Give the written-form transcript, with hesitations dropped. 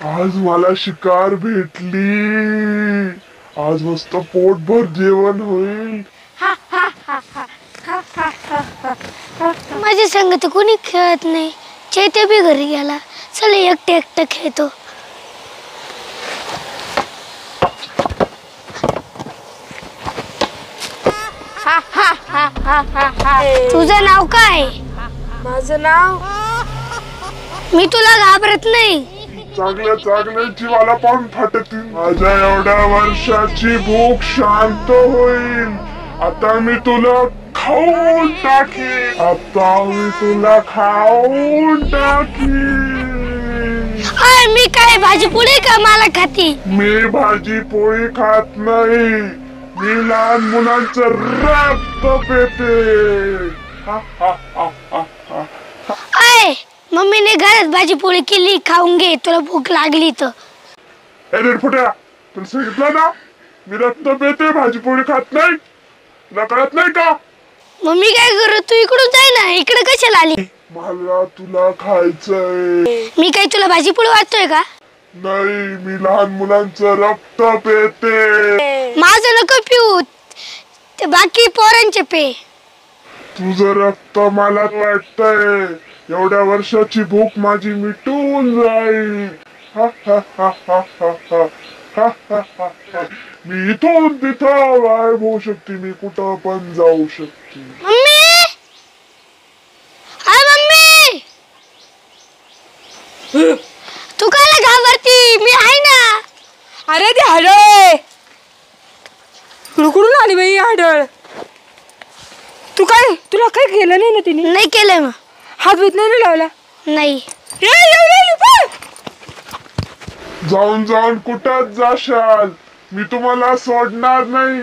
आज मला शिकार भेटली. आज मस्त पोटभर जेवण होईल. माझ्या संग तर कोणी खेळत नाही. चैत्य बी घरी गेला. चल एकटे एकटं खेळतो. तुझं नाव काय? माझं नाव. मी तुला घाबरत नाही. चांगल्या चांगल्याची मला पण फाटतील. माझ्या एवढ्या वर्षाची भूक शांत होईल. आता मी तुला खाऊन टाकीन. आता मी तुला खाऊन टाकीन. मी काय भाजी पोळी का मला खाती? मी भाजी पोळी खात नाही. मी लहान मुलांचं रक्त पिते. मम्मीने घरात भाजी पोळी केली, खाऊन घे. तुला भूक लागली तर. अरे फुट्या, तुला सांगितलं ना मी रक्त पिते, भाजी पोळी खात नाही. तुला कळत नाही का? मम्मी काय करू? तू इकडून जाय ना. इकडे कशाला आली? मला तुला खायचंय. मी काय तुला भाजी पोळी वाटतोय का? नाही, मी लहान मुलांचं रक्त पिते. माझं नको पिऊ, ते बाकी पोरांचे पे. तुझं रक्त मला वाटतंय. एवढ्या वर्षाची भूक माझी मिटून जाईल. मी इथून तिथं गायब होऊ शकते. मी कुठं पण जाऊ शकते. मम्मी, हाय मम्मी. तू काला घाबरती? मी आहे ना. अरे ती हाडळ कुडकुडून आली बाई हाडळ. तू काय, तुला काय केलं नाही ना तिने? नाही केलंय. मग हात बीत नाही लावला? नाही. जाऊन जाऊन कुठं जाशाल? मी तुम्हाला सोडणार नाही.